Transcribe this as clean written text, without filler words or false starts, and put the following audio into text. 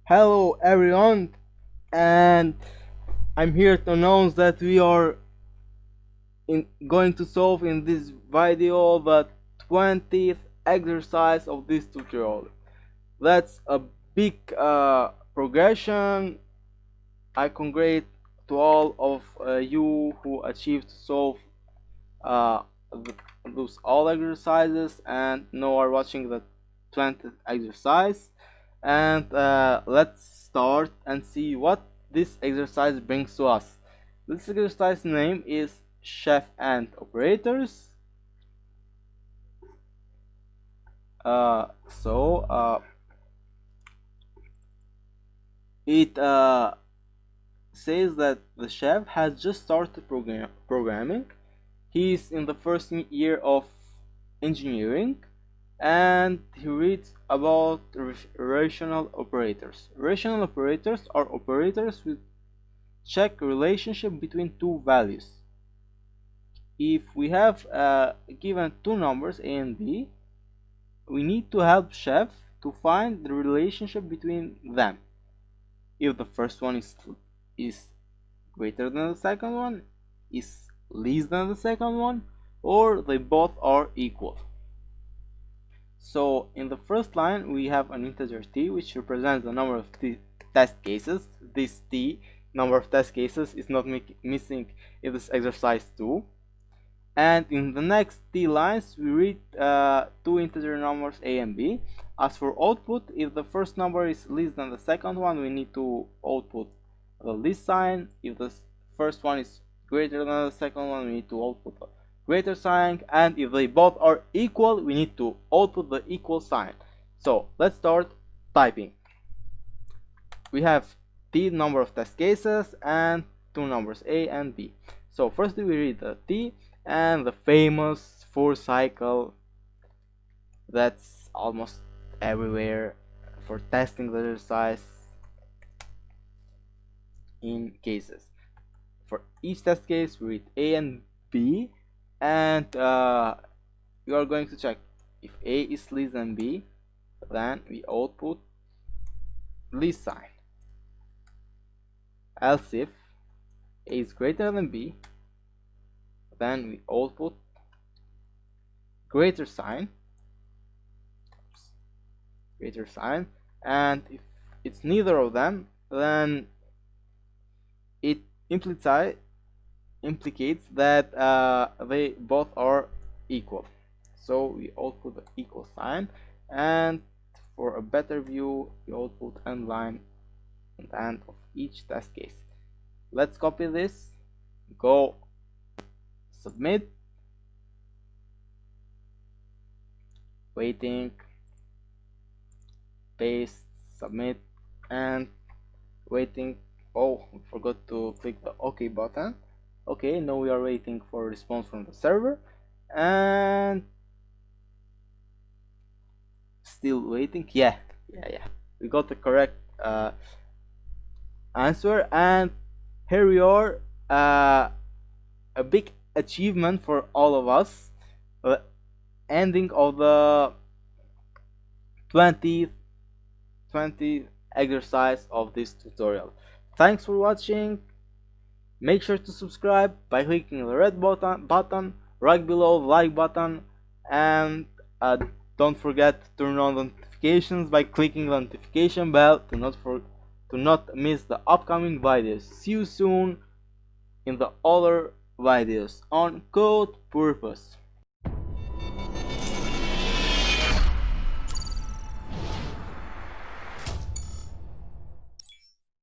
Hello everyone, and I'm here to announce that we are going to solve in this video the 20th exercise of this tutorial. That's a big progression. I congratulate to all of you who achieved to solve uh, those all exercises and now are watching the 20th exercise. And let's start and see what this exercise brings to us. This exercise name is Chef and Operators. It says that the chef has just started programming. He's in the first year of engineering, and he reads about relational operators. Relational operators are operators which check relationship between two values. If we have given two numbers A and B, we need to help chef to find the relationship between them. If the first one is greater than the second one, is less than the second one, or they both are equal. So in the first line we have an integer t, which represents the number of test cases. This t, number of test cases, is not missing in this exercise too. And in the next t lines we read two integer numbers a and b. As for output, if the first number is less than the second one, we need to output the less sign. If the first one is greater than the second one, we need to output the greater sign, and if they both are equal, we need to output the equal sign. So let's start typing. We have t number of test cases and two numbers a and b. So firstly we read the t and the famous for cycle that's almost everywhere for testing the exercise in cases. For each test case we read a and b, and we are going to check if a is less than b, then we output less sign. Else if a is greater than b, then we output greater sign. And if it's neither of them, then it implicates that they both are equal. So we output the equal sign, and for a better view we output end line at the end of each test case. Let's copy this, go submit, waiting, paste, submit, and waiting. Oh, we forgot to click the OK button. Okay, now we are waiting for a response from the server, and still waiting. Yeah, we got the correct answer, and here we are. A big achievement for all of us. Ending of the 20th exercise of this tutorial. Thanks for watching. Make sure to subscribe by clicking the red button right below the like button, and don't forget to turn on notifications by clicking the notification bell to not miss the upcoming videos. See you soon in the other videos on Code Purpose.